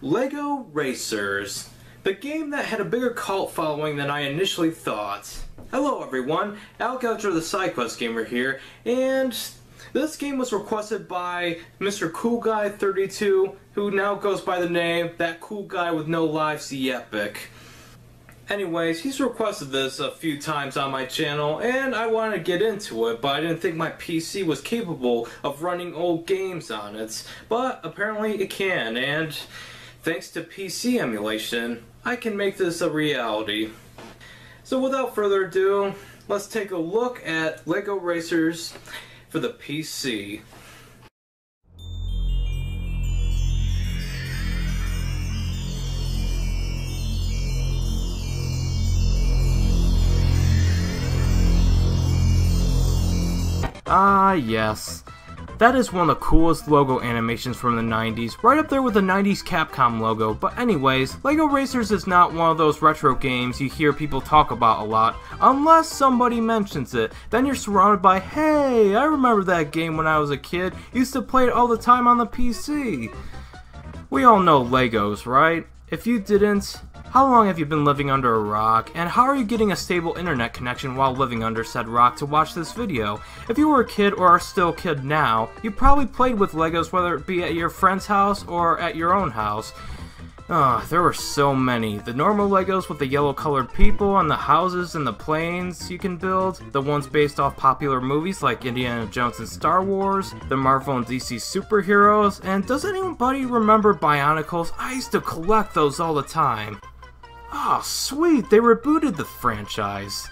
LEGO Racers, the game that had a bigger cult following than I initially thought. Hello everyone, Alcatraz the SideQuest Gamer here, and this game was requested by Mr. Cool Guy 32, who now goes by the name That Cool Guy with No Lives the Epic. Anyways, he's requested this a few times on my channel, and I wanted to get into it, but I didn't think my PC was capable of running old games on it. But apparently it can, and thanks to PC emulation, I can make this a reality. So without further ado, let's take a look at LEGO Racers for the PC. Ah, yes. That is one of the coolest logo animations from the 90s, right up there with the 90s Capcom logo. But anyways, LEGO Racers is not one of those retro games you hear people talk about a lot, unless somebody mentions it. Then you're surrounded by, hey, I remember that game when I was a kid, used to play it all the time on the PC. We all know Legos, right? If you didn't, how long have you been living under a rock, and how are you getting a stable internet connection while living under said rock to watch this video? If you were a kid or are still a kid now, you probably played with Legos, whether it be at your friend's house or at your own house. There were so many. The normal Legos with the yellow colored people and the houses and the planes you can build, the ones based off popular movies like Indiana Jones and Star Wars, the Marvel and DC superheroes, and does anybody remember Bionicles? I used to collect those all the time. Oh, sweet, they rebooted the franchise.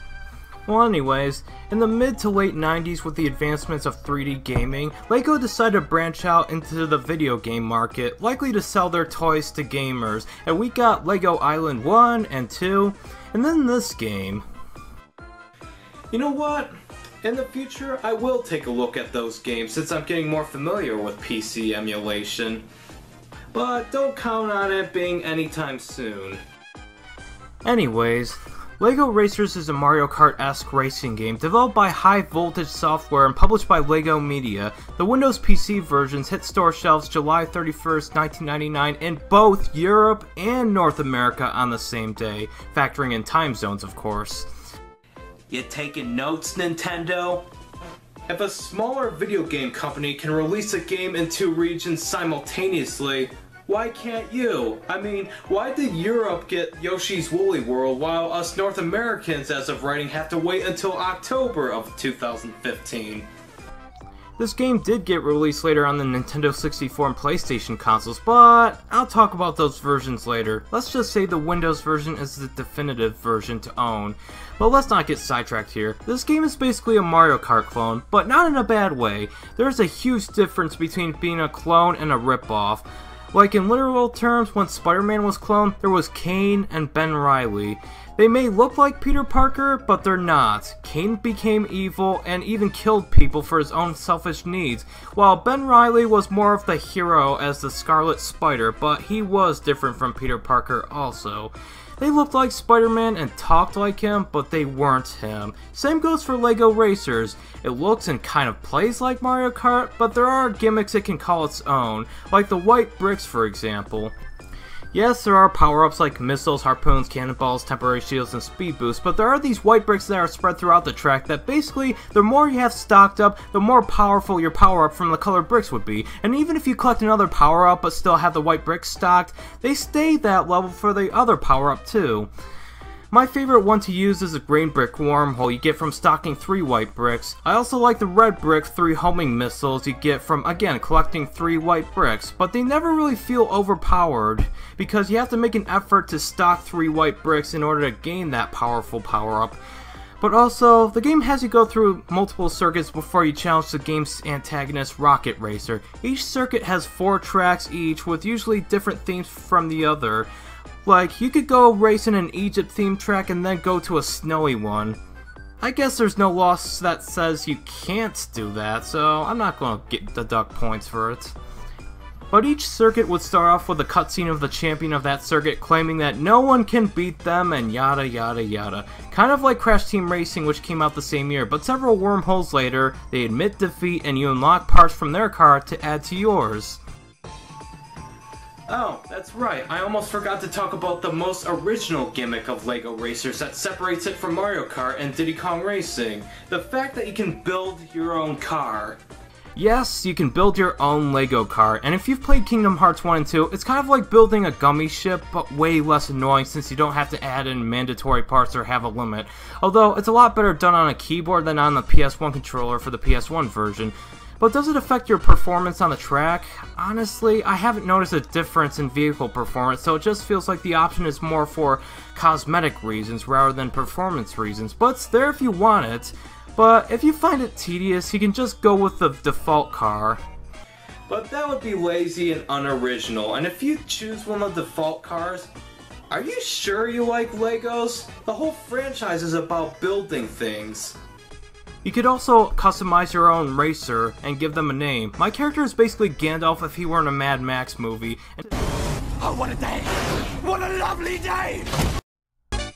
Well, anyways, in the mid to late 90s with the advancements of 3D gaming, LEGO decided to branch out into the video game market, likely to sell their toys to gamers, and we got LEGO Island 1 and 2, and then this game. You know what? In the future, I will take a look at those games since I'm getting more familiar with PC emulation. But don't count on it being anytime soon. Anyways, LEGO Racers is a Mario Kart-esque racing game developed by High Voltage Software and published by LEGO Media. The Windows PC versions hit store shelves July 31st, 1999 in both Europe and North America on the same day, factoring in time zones of course. You taking notes, Nintendo? If a smaller video game company can release a game in two regions simultaneously, why can't you? I mean, why did Europe get Yoshi's Woolly World while us North Americans, as of writing, have to wait until October of 2015? This game did get released later on the Nintendo 64 and PlayStation consoles, but I'll talk about those versions later. Let's just say the Windows version is the definitive version to own. But let's not get sidetracked here. This game is basically a Mario Kart clone, but not in a bad way. There's a huge difference between being a clone and a ripoff. Like in literal terms, when Spider-Man was cloned, there was Kane and Ben Reilly. They may look like Peter Parker, but they're not. Kane became evil and even killed people for his own selfish needs, while Ben Reilly was more of the hero as the Scarlet Spider, but he was different from Peter Parker also. They looked like Spider-Man and talked like him, but they weren't him. Same goes for LEGO Racers. It looks and kind of plays like Mario Kart, but there are gimmicks it can call its own, like the white bricks for example. Yes, there are power-ups like missiles, harpoons, cannonballs, temporary shields, and speed boosts, but there are these white bricks that are spread throughout the track that basically, the more you have stocked up, the more powerful your power-up from the colored bricks would be. And even if you collect another power-up but still have the white bricks stocked, they stay that level for the other power-up too. My favorite one to use is the green brick wormhole you get from stocking 3 white bricks. I also like the red brick 3 homing missiles you get from, again, collecting 3 white bricks, but they never really feel overpowered, because you have to make an effort to stock 3 white bricks in order to gain that powerful power-up. But also, the game has you go through multiple circuits before you challenge the game's antagonist, Rocket Racer. Each circuit has 4 tracks each, with usually different themes from the other. Like, you could go racing an Egypt themed track and then go to a snowy one. I guess there's no law that says you can't do that, so I'm not going to deduct points for it. But each circuit would start off with a cutscene of the champion of that circuit claiming that no one can beat them and yada yada yada. Kind of like Crash Team Racing, which came out the same year, but several wormholes later, they admit defeat and you unlock parts from their car to add to yours. Oh, that's right, I almost forgot to talk about the most original gimmick of LEGO Racers that separates it from Mario Kart and Diddy Kong Racing. The fact that you can build your own car. Yes, you can build your own LEGO car, and if you've played Kingdom Hearts 1 and 2, it's kind of like building a gummy ship, but way less annoying since you don't have to add in mandatory parts or have a limit. Although, it's a lot better done on a keyboard than on the PS1 controller for the PS1 version. But does it affect your performance on the track? Honestly, I haven't noticed a difference in vehicle performance, so it just feels like the option is more for cosmetic reasons rather than performance reasons, but it's there if you want it. But if you find it tedious, you can just go with the default car. But that would be lazy and unoriginal, and if you choose one of the default cars, are you sure you like Legos? The whole franchise is about building things. You could also customize your own racer and give them a name. My character is basically Gandalf if he were in a Mad Max movie. Oh, what a day! What a lovely day!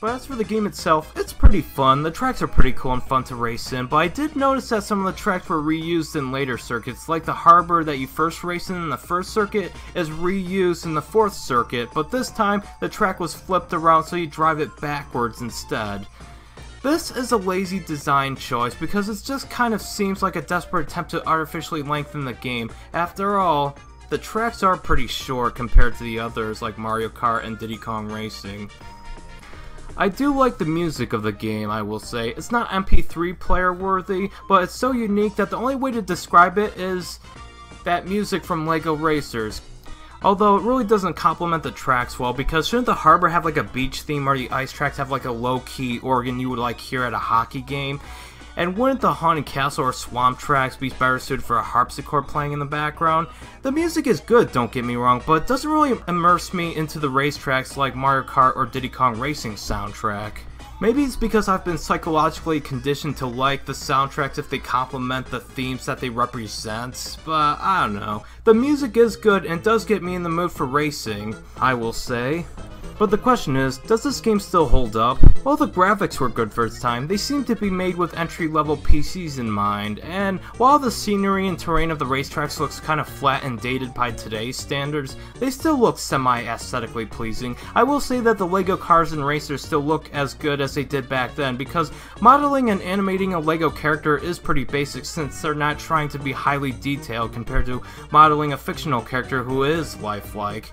But as for the game itself, it's pretty fun. The tracks are pretty cool and fun to race in, but I did notice that some of the tracks were reused in later circuits, like the harbor that you first race in the first circuit is reused in the fourth circuit, but this time the track was flipped around so you drive it backwards instead. This is a lazy design choice because it just kind of seems like a desperate attempt to artificially lengthen the game. After all, the tracks are pretty short compared to the others like Mario Kart and Diddy Kong Racing. I do like the music of the game, I will say. It's not MP3 player worthy, but it's so unique that the only way to describe it is that music from LEGO Racers. Although it really doesn't complement the tracks well, because shouldn't the harbor have like a beach theme or the ice tracks have like a low-key organ you would like hear at a hockey game? And wouldn't the Haunted Castle or Swamp tracks be better suited for a harpsichord playing in the background? The music is good, don't get me wrong, but it doesn't really immerse me into the racetracks like Mario Kart or Diddy Kong Racing soundtrack. Maybe it's because I've been psychologically conditioned to like the soundtracks if they complement the themes that they represent, but I don't know. The music is good and does get me in the mood for racing, I will say. But the question is, does this game still hold up? Well, the graphics were good for its time. They seem to be made with entry-level PCs in mind, and while the scenery and terrain of the racetracks looks kind of flat and dated by today's standards, they still look semi-aesthetically pleasing. I will say that the LEGO cars and racers still look as good as they did back then, because modeling and animating a LEGO character is pretty basic since they're not trying to be highly detailed compared to modeling a fictional character who is lifelike.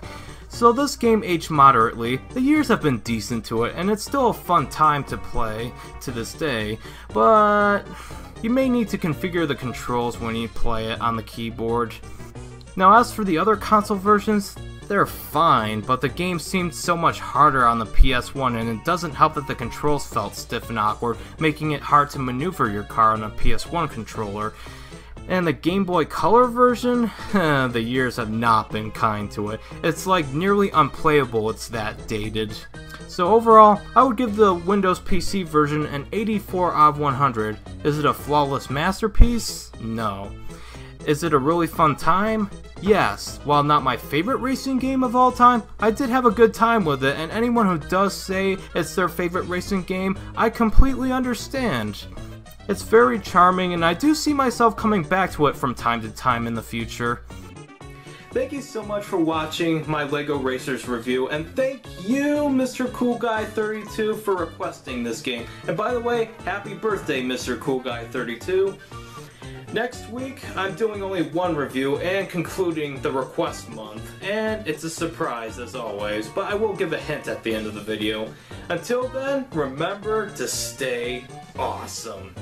So this game aged moderately, the years have been decent to it, and it's still a fun time to play to this day, but you may need to configure the controls when you play it on the keyboard. Now as for the other console versions, they're fine, but the game seemed so much harder on the PS1, and it doesn't help that the controls felt stiff and awkward, making it hard to maneuver your car on a PS1 controller. And the Game Boy Color version? The years have not been kind to it. It's like nearly unplayable, it's that dated. So overall, I would give the Windows PC version an 84 out of 100. Is it a flawless masterpiece? No. Is it a really fun time? Yes. While not my favorite racing game of all time, I did have a good time with it, and anyone who does say it's their favorite racing game, I completely understand. It's very charming, and I do see myself coming back to it from time to time in the future. Thank you so much for watching my LEGO Racers review, and thank you, Mr. Cool Guy 32, for requesting this game. And by the way, happy birthday, Mr. Cool Guy 32. Next week, I'm doing only one review and concluding the request month, and it's a surprise as always, but I will give a hint at the end of the video. Until then, remember to stay awesome.